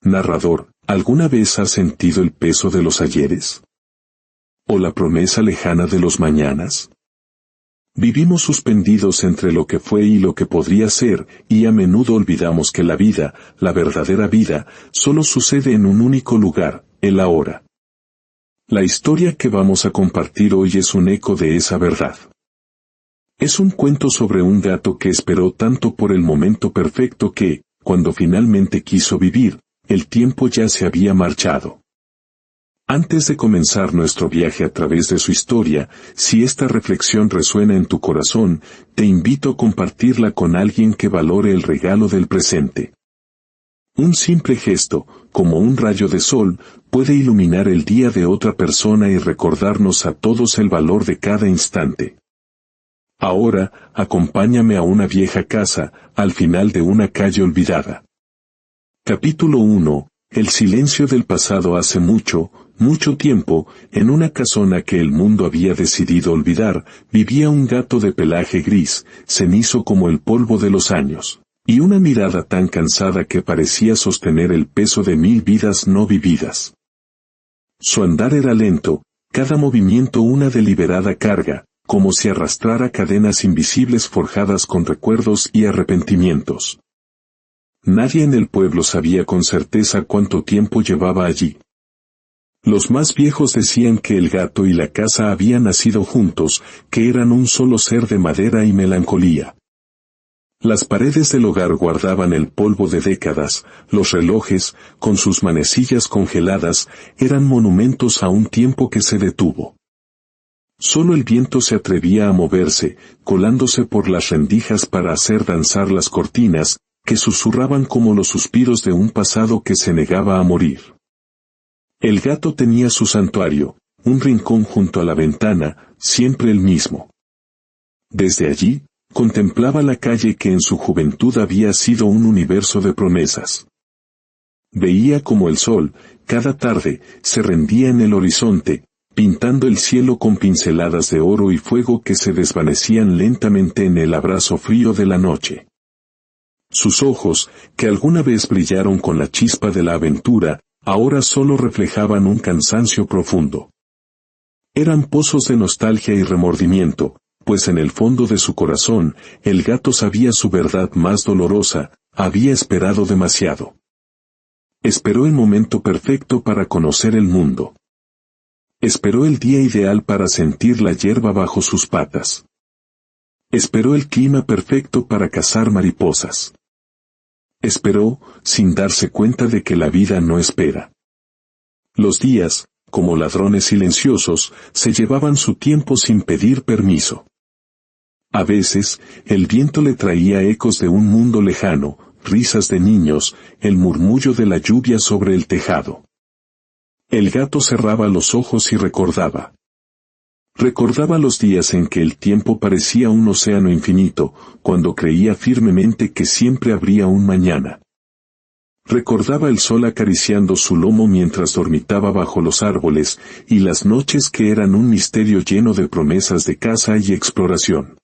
Narrador, ¿alguna vez has sentido el peso de los ayeres? ¿O la promesa lejana de los mañanas? Vivimos suspendidos entre lo que fue y lo que podría ser, y a menudo olvidamos que la vida, la verdadera vida, solo sucede en un único lugar, el ahora. La historia que vamos a compartir hoy es un eco de esa verdad. Es un cuento sobre un gato que esperó tanto por el momento perfecto que, cuando finalmente quiso vivir, el tiempo ya se había marchado. Antes de comenzar nuestro viaje a través de su historia, si esta reflexión resuena en tu corazón, te invito a compartirla con alguien que valore el regalo del presente. Un simple gesto, como un rayo de sol, puede iluminar el día de otra persona y recordarnos a todos el valor de cada instante. Ahora, acompáñame a una vieja casa, al final de una calle olvidada. Capítulo 1. El silencio del pasado. Hace mucho, mucho tiempo, en una casona que el mundo había decidido olvidar, vivía un gato de pelaje gris, cenizo como el polvo de los años, y una mirada tan cansada que parecía sostener el peso de 1000 vidas no vividas. Su andar era lento, cada movimiento una deliberada carga, como si arrastrara cadenas invisibles forjadas con recuerdos y arrepentimientos. Nadie en el pueblo sabía con certeza cuánto tiempo llevaba allí. Los más viejos decían que el gato y la casa habían nacido juntos, que eran un solo ser de madera y melancolía. Las paredes del hogar guardaban el polvo de décadas, los relojes, con sus manecillas congeladas, eran monumentos a un tiempo que se detuvo. Solo el viento se atrevía a moverse, colándose por las rendijas para hacer danzar las cortinas, que susurraban como los suspiros de un pasado que se negaba a morir. El gato tenía su santuario, un rincón junto a la ventana, siempre el mismo. Desde allí, contemplaba la calle que en su juventud había sido un universo de promesas. Veía como el sol, cada tarde, se rendía en el horizonte, pintando el cielo con pinceladas de oro y fuego que se desvanecían lentamente en el abrazo frío de la noche. Sus ojos, que alguna vez brillaron con la chispa de la aventura, ahora solo reflejaban un cansancio profundo. Eran pozos de nostalgia y remordimiento, pues en el fondo de su corazón, el gato sabía su verdad más dolorosa: había esperado demasiado. Esperó el momento perfecto para conocer el mundo. Esperó el día ideal para sentir la hierba bajo sus patas. Esperó el clima perfecto para cazar mariposas. Esperó, sin darse cuenta de que la vida no espera. Los días, como ladrones silenciosos, se llevaban su tiempo sin pedir permiso. A veces, el viento le traía ecos de un mundo lejano, risas de niños, el murmullo de la lluvia sobre el tejado. El gato cerraba los ojos y recordaba. Recordaba los días en que el tiempo parecía un océano infinito, cuando creía firmemente que siempre habría un mañana. Recordaba el sol acariciando su lomo mientras dormitaba bajo los árboles, y las noches que eran un misterio lleno de promesas de caza y exploración.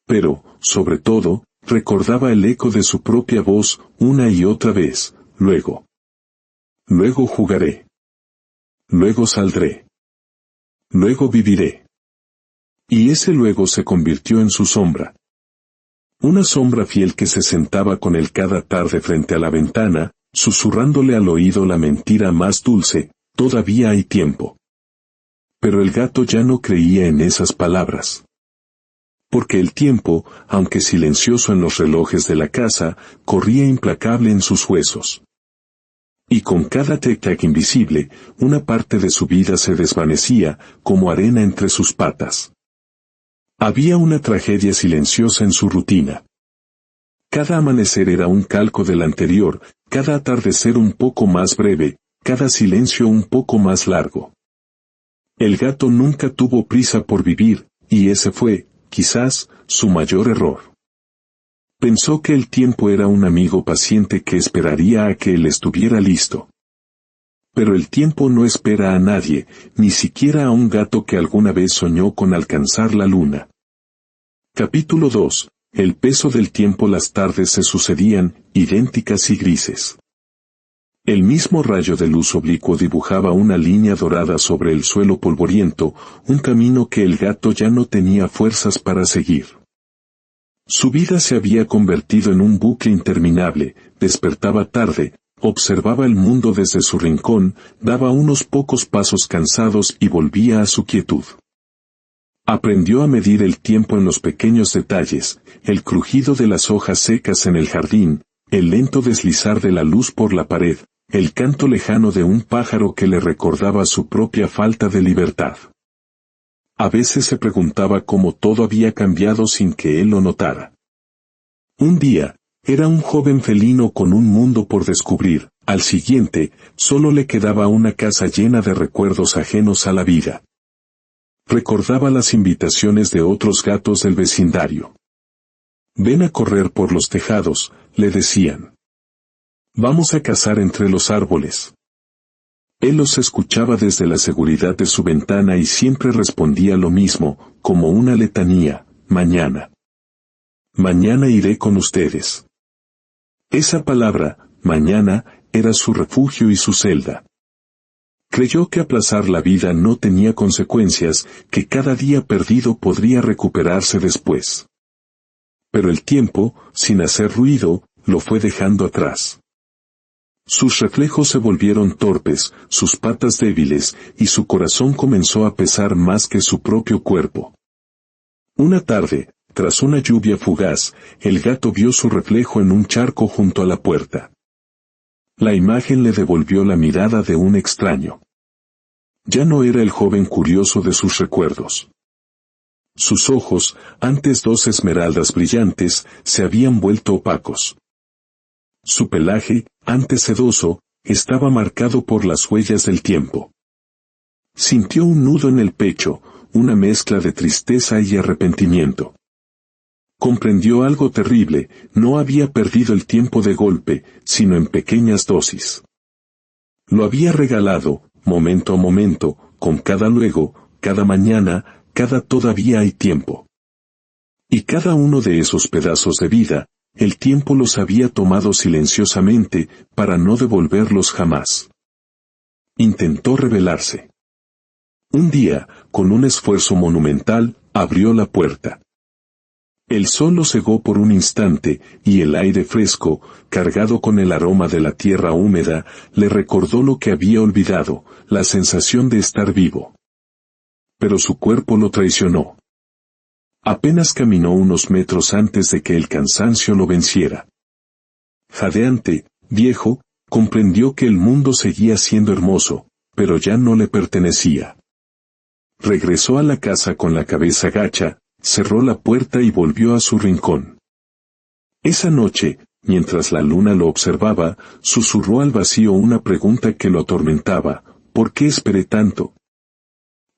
Pero, sobre todo, recordaba el eco de su propia voz, una y otra vez: luego. Luego jugaré. Luego saldré. Luego viviré. Y ese luego se convirtió en su sombra. Una sombra fiel que se sentaba con él cada tarde frente a la ventana, susurrándole al oído la mentira más dulce: todavía hay tiempo. Pero el gato ya no creía en esas palabras. Porque el tiempo, aunque silencioso en los relojes de la casa, corría implacable en sus huesos. Y con cada tic-tac invisible, una parte de su vida se desvanecía, como arena entre sus patas. Había una tragedia silenciosa en su rutina. Cada amanecer era un calco del anterior, cada atardecer un poco más breve, cada silencio un poco más largo. El gato nunca tuvo prisa por vivir, y ese fue, quizás, su mayor error. Pensó que el tiempo era un amigo paciente que esperaría a que él estuviera listo. Pero el tiempo no espera a nadie, ni siquiera a un gato que alguna vez soñó con alcanzar la luna. Capítulo 2. El peso del tiempo. Las tardes se sucedían, idénticas y grises. El mismo rayo de luz oblicuo dibujaba una línea dorada sobre el suelo polvoriento, un camino que el gato ya no tenía fuerzas para seguir. Su vida se había convertido en un bucle interminable, despertaba tarde, observaba el mundo desde su rincón, daba unos pocos pasos cansados y volvía a su quietud. Aprendió a medir el tiempo en los pequeños detalles, el crujido de las hojas secas en el jardín, el lento deslizar de la luz por la pared, el canto lejano de un pájaro que le recordaba su propia falta de libertad. A veces se preguntaba cómo todo había cambiado sin que él lo notara. Un día, era un joven felino con un mundo por descubrir, al siguiente, solo le quedaba una casa llena de recuerdos ajenos a la vida. Recordaba las invitaciones de otros gatos del vecindario. «Ven a correr por los tejados», le decían. «Vamos a cazar entre los árboles». Él los escuchaba desde la seguridad de su ventana y siempre respondía lo mismo, como una letanía: «Mañana. Mañana iré con ustedes». Esa palabra, mañana, era su refugio y su celda. Creyó que aplazar la vida no tenía consecuencias, que cada día perdido podría recuperarse después. Pero el tiempo, sin hacer ruido, lo fue dejando atrás. Sus reflejos se volvieron torpes, sus patas débiles, y su corazón comenzó a pesar más que su propio cuerpo. Una tarde, tras una lluvia fugaz, el gato vio su reflejo en un charco junto a la puerta. La imagen le devolvió la mirada de un extraño. Ya no era el joven curioso de sus recuerdos. Sus ojos, antes dos esmeraldas brillantes, se habían vuelto opacos. Su pelaje, antes sedoso, estaba marcado por las huellas del tiempo. Sintió un nudo en el pecho, una mezcla de tristeza y arrepentimiento. Comprendió algo terrible: no había perdido el tiempo de golpe, sino en pequeñas dosis. Lo había regalado, momento a momento, con cada luego, cada mañana, cada todavía hay tiempo. Y cada uno de esos pedazos de vida, el tiempo los había tomado silenciosamente, para no devolverlos jamás. Intentó rebelarse. Un día, con un esfuerzo monumental, abrió la puerta. El sol lo cegó por un instante, y el aire fresco, cargado con el aroma de la tierra húmeda, le recordó lo que había olvidado, la sensación de estar vivo. Pero su cuerpo lo traicionó. Apenas caminó unos metros antes de que el cansancio lo venciera. Jadeante, viejo, comprendió que el mundo seguía siendo hermoso, pero ya no le pertenecía. Regresó a la casa con la cabeza gacha, cerró la puerta y volvió a su rincón. Esa noche, mientras la luna lo observaba, susurró al vacío una pregunta que lo atormentaba: ¿por qué esperé tanto?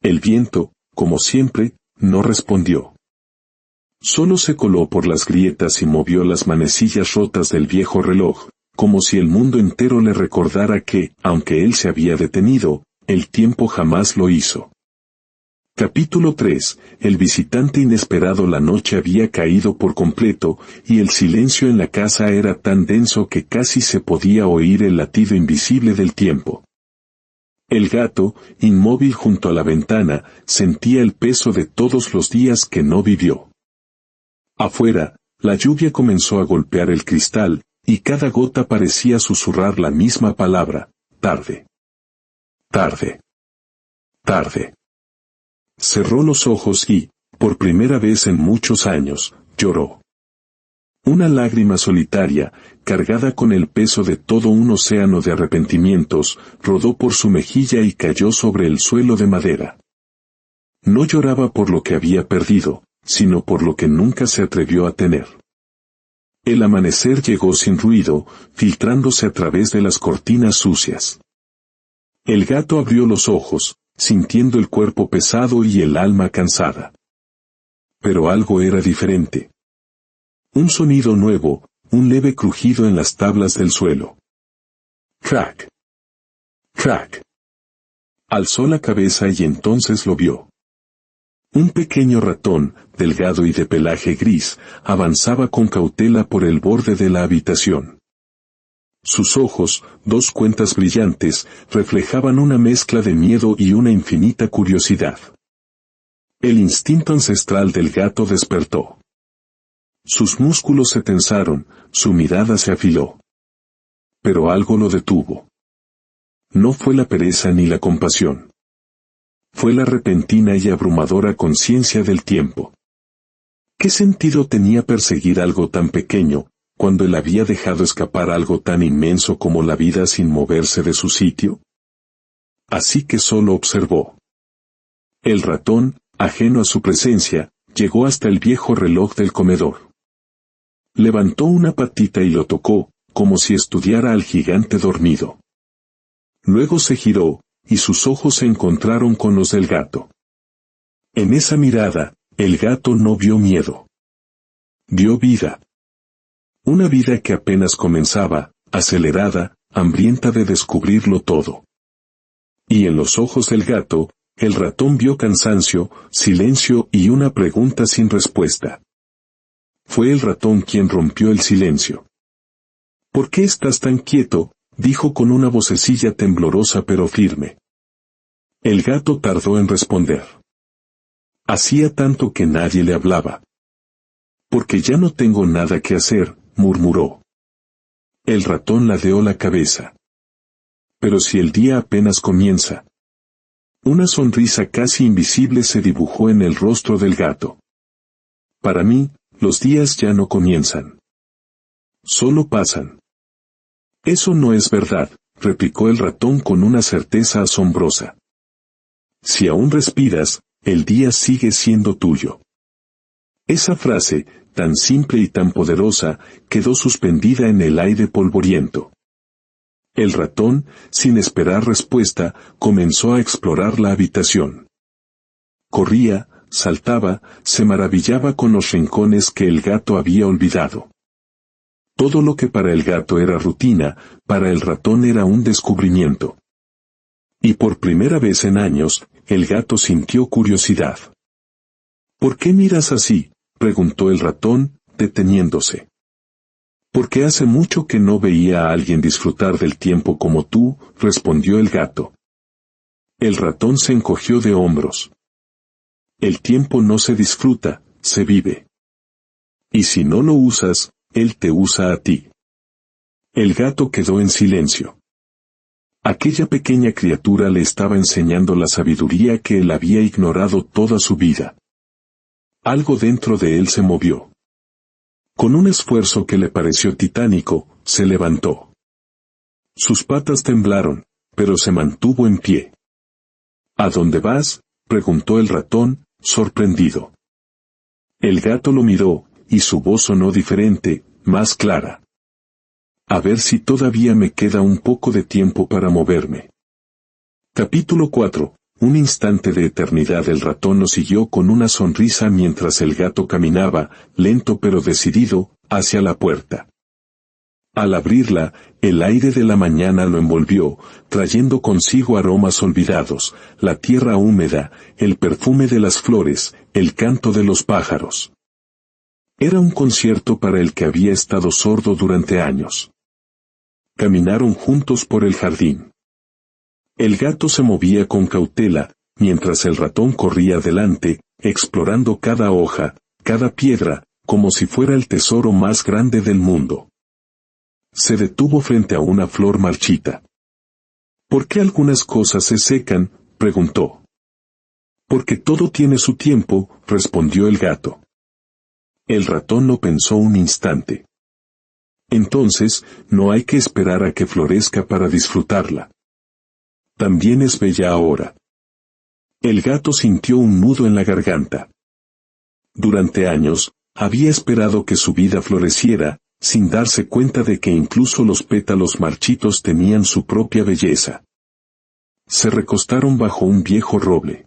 El viento, como siempre, no respondió. Solo se coló por las grietas y movió las manecillas rotas del viejo reloj, como si el mundo entero le recordara que, aunque él se había detenido, el tiempo jamás lo hizo. Capítulo 3. El visitante inesperado. La noche había caído por completo, y el silencio en la casa era tan denso que casi se podía oír el latido invisible del tiempo. El gato, inmóvil junto a la ventana, sentía el peso de todos los días que no vivió. Afuera, la lluvia comenzó a golpear el cristal, y cada gota parecía susurrar la misma palabra: tarde. Tarde. Tarde. Cerró los ojos y, por primera vez en muchos años, lloró. Una lágrima solitaria, cargada con el peso de todo un océano de arrepentimientos, rodó por su mejilla y cayó sobre el suelo de madera. No lloraba por lo que había perdido, sino por lo que nunca se atrevió a tener. El amanecer llegó sin ruido, filtrándose a través de las cortinas sucias. El gato abrió los ojos, sintiendo el cuerpo pesado y el alma cansada. Pero algo era diferente. Un sonido nuevo, un leve crujido en las tablas del suelo. Crack. Crack. Alzó la cabeza y entonces lo vio. Un pequeño ratón, delgado y de pelaje gris, avanzaba con cautela por el borde de la habitación. Sus ojos, dos cuentas brillantes, reflejaban una mezcla de miedo y una infinita curiosidad. El instinto ancestral del gato despertó. Sus músculos se tensaron, su mirada se afiló. Pero algo lo detuvo. No fue la pereza ni la compasión. Fue la repentina y abrumadora conciencia del tiempo. ¿Qué sentido tenía perseguir algo tan pequeño, cuando él había dejado escapar algo tan inmenso como la vida sin moverse de su sitio? Así que solo observó. El ratón, ajeno a su presencia, llegó hasta el viejo reloj del comedor. Levantó una patita y lo tocó, como si estudiara al gigante dormido. Luego se giró, y sus ojos se encontraron con los del gato. En esa mirada, el gato no vio miedo. Vio vida. Una vida que apenas comenzaba, acelerada, hambrienta de descubrirlo todo. Y en los ojos del gato, el ratón vio cansancio, silencio y una pregunta sin respuesta. Fue el ratón quien rompió el silencio. ¿Por qué estás tan quieto?, dijo con una vocecilla temblorosa pero firme. El gato tardó en responder. Hacía tanto que nadie le hablaba. Porque ya no tengo nada que hacer, murmuró. El ratón ladeó la cabeza. Pero si el día apenas comienza. Una sonrisa casi invisible se dibujó en el rostro del gato. Para mí, los días ya no comienzan. Solo pasan. Eso no es verdad, replicó el ratón con una certeza asombrosa. Si aún respiras, el día sigue siendo tuyo. Esa frase, tan simple y tan poderosa, quedó suspendida en el aire polvoriento. El ratón, sin esperar respuesta, comenzó a explorar la habitación. Corría, saltaba, se maravillaba con los rincones que el gato había olvidado. Todo lo que para el gato era rutina, para el ratón era un descubrimiento. Y por primera vez en años, el gato sintió curiosidad. ¿Por qué miras así?, preguntó el ratón, deteniéndose. Porque hace mucho que no veía a alguien disfrutar del tiempo como tú, respondió el gato. El ratón se encogió de hombros. El tiempo no se disfruta, se vive. Y si no lo usas, él te usa a ti. El gato quedó en silencio. Aquella pequeña criatura le estaba enseñando la sabiduría que él había ignorado toda su vida. Algo dentro de él se movió. Con un esfuerzo que le pareció titánico, se levantó. Sus patas temblaron, pero se mantuvo en pie. ¿A dónde vas?, preguntó el ratón, sorprendido. El gato lo miró, y su voz sonó diferente, más clara. A ver si todavía me queda un poco de tiempo para moverme. Capítulo 4. Un instante de eternidad. El ratón lo siguió con una sonrisa mientras el gato caminaba, lento pero decidido, hacia la puerta. Al abrirla, el aire de la mañana lo envolvió, trayendo consigo aromas olvidados, la tierra húmeda, el perfume de las flores, el canto de los pájaros. Era un concierto para el que había estado sordo durante años. Caminaron juntos por el jardín. El gato se movía con cautela, mientras el ratón corría adelante, explorando cada hoja, cada piedra, como si fuera el tesoro más grande del mundo. Se detuvo frente a una flor marchita. ¿Por qué algunas cosas se secan?, preguntó. Porque todo tiene su tiempo, respondió el gato. El ratón lo pensó un instante. Entonces, no hay que esperar a que florezca para disfrutarla. También es bella ahora. El gato sintió un nudo en la garganta. Durante años, había esperado que su vida floreciera, sin darse cuenta de que incluso los pétalos marchitos tenían su propia belleza. Se recostaron bajo un viejo roble.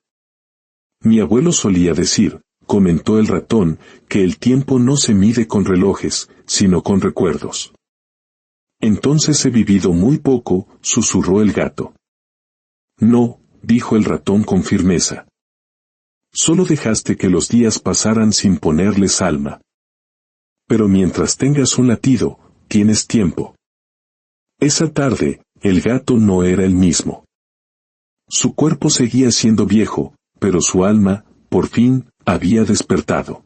Mi abuelo solía decir, comentó el ratón, que el tiempo no se mide con relojes, sino con recuerdos. Entonces he vivido muy poco, susurró el gato. No, dijo el ratón con firmeza. Solo dejaste que los días pasaran sin ponerles alma. Pero mientras tengas un latido, tienes tiempo. Esa tarde, el gato no era el mismo. Su cuerpo seguía siendo viejo, pero su alma, por fin, había despertado.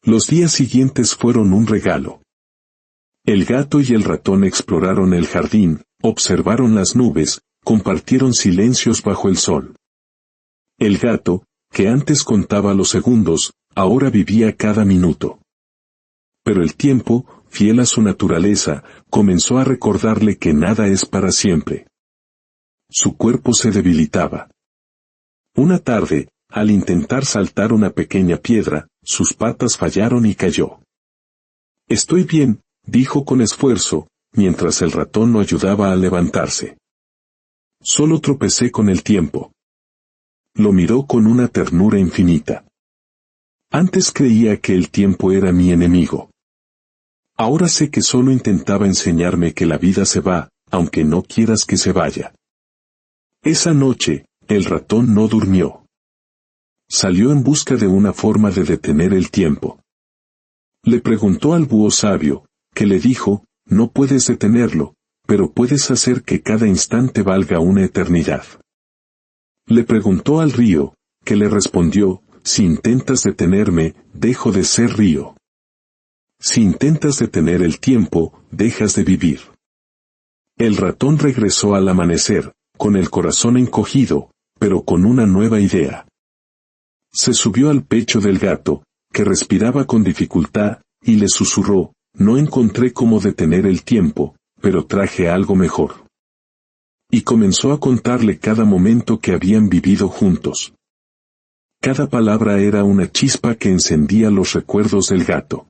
Los días siguientes fueron un regalo. El gato y el ratón exploraron el jardín, observaron las nubes, compartieron silencios bajo el sol. El gato, que antes contaba los segundos, ahora vivía cada minuto. Pero el tiempo, fiel a su naturaleza, comenzó a recordarle que nada es para siempre. Su cuerpo se debilitaba. Una tarde, al intentar saltar una pequeña piedra, sus patas fallaron y cayó. «Estoy bien», dijo con esfuerzo, mientras el ratón lo ayudaba a levantarse. «Solo tropecé con el tiempo». Lo miró con una ternura infinita. «Antes creía que el tiempo era mi enemigo. Ahora sé que solo intentaba enseñarme que la vida se va, aunque no quieras que se vaya». Esa noche, el ratón no durmió. Salió en busca de una forma de detener el tiempo. Le preguntó al búho sabio, que le dijo, «No puedes detenerlo, pero puedes hacer que cada instante valga una eternidad». Le preguntó al río, que le respondió, «Si intentas detenerme, dejo de ser río. Si intentas detener el tiempo, dejas de vivir». El ratón regresó al amanecer, con el corazón encogido, pero con una nueva idea. Se subió al pecho del gato, que respiraba con dificultad, y le susurró, «No encontré cómo detener el tiempo, pero traje algo mejor». Y comenzó a contarle cada momento que habían vivido juntos. Cada palabra era una chispa que encendía los recuerdos del gato.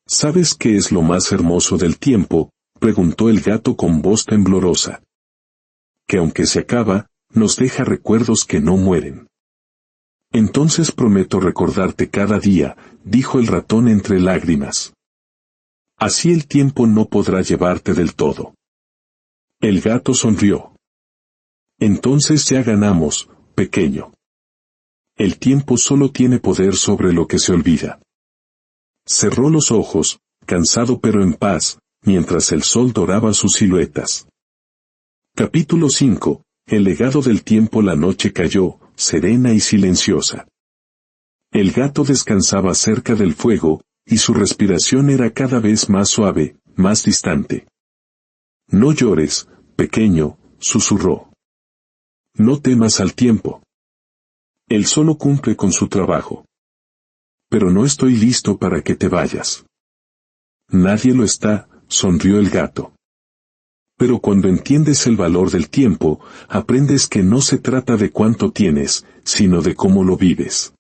«¿Sabes qué es lo más hermoso del tiempo?», preguntó el gato con voz temblorosa. «Que aunque se acaba, nos deja recuerdos que no mueren». «Entonces prometo recordarte cada día», dijo el ratón entre lágrimas. «Así el tiempo no podrá llevarte del todo». El gato sonrió. «Entonces ya ganamos, pequeño. El tiempo solo tiene poder sobre lo que se olvida». Cerró los ojos, cansado pero en paz, mientras el sol doraba sus siluetas. Capítulo 5. El legado del tiempo. La noche cayó, serena y silenciosa. El gato descansaba cerca del fuego, y su respiración era cada vez más suave, más distante. «No llores, pequeño», susurró. «No temas al tiempo. Él solo cumple con su trabajo. Pero no estoy listo para que te vayas». «Nadie lo está», sonrió el gato. «Pero cuando entiendes el valor del tiempo, aprendes que no se trata de cuánto tienes, sino de cómo lo vives».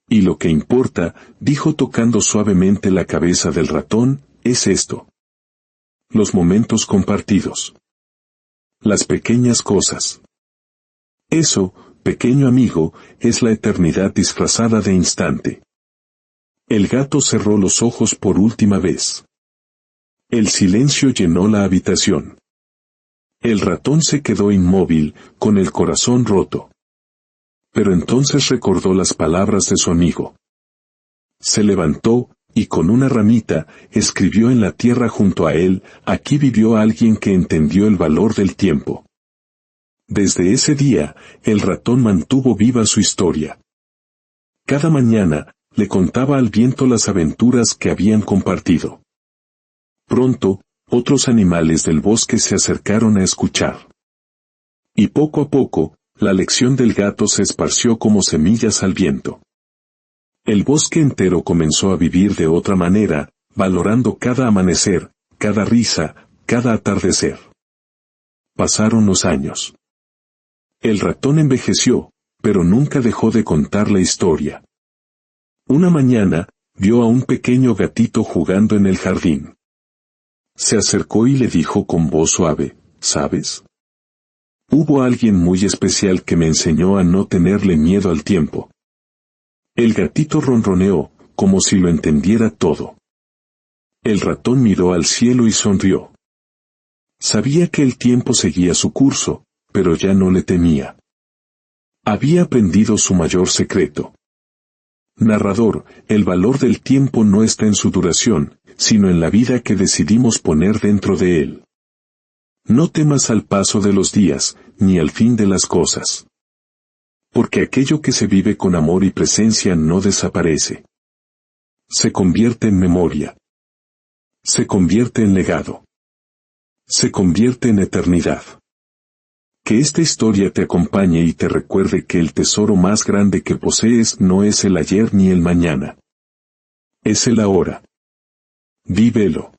«Y lo que importa», dijo tocando suavemente la cabeza del ratón, «es esto. Los momentos compartidos. Las pequeñas cosas. Eso, pequeño amigo, es la eternidad disfrazada de instante». El gato cerró los ojos por última vez. El silencio llenó la habitación. El ratón se quedó inmóvil, con el corazón roto. Pero entonces recordó las palabras de su amigo. Se levantó, y con una ramita, escribió en la tierra junto a él, «Aquí vivió alguien que entendió el valor del tiempo». Desde ese día, el ratón mantuvo viva su historia. Cada mañana, le contaba al viento las aventuras que habían compartido. Pronto, otros animales del bosque se acercaron a escuchar. Y poco a poco, la lección del gato se esparció como semillas al viento. El bosque entero comenzó a vivir de otra manera, valorando cada amanecer, cada risa, cada atardecer. Pasaron los años. El ratón envejeció, pero nunca dejó de contar la historia. Una mañana, vio a un pequeño gatito jugando en el jardín. Se acercó y le dijo con voz suave, «¿Sabes? Hubo alguien muy especial que me enseñó a no tenerle miedo al tiempo». El gatito ronroneó, como si lo entendiera todo. El ratón miró al cielo y sonrió. Sabía que el tiempo seguía su curso, pero ya no le temía. Había aprendido su mayor secreto. Narrador, el valor del tiempo no está en su duración, sino en la vida que decidimos poner dentro de él. No temas al paso de los días, ni al fin de las cosas. Porque aquello que se vive con amor y presencia no desaparece. Se convierte en memoria. Se convierte en legado. Se convierte en eternidad. Que esta historia te acompañe y te recuerde que el tesoro más grande que posees no es el ayer ni el mañana. Es el ahora. Vívelo.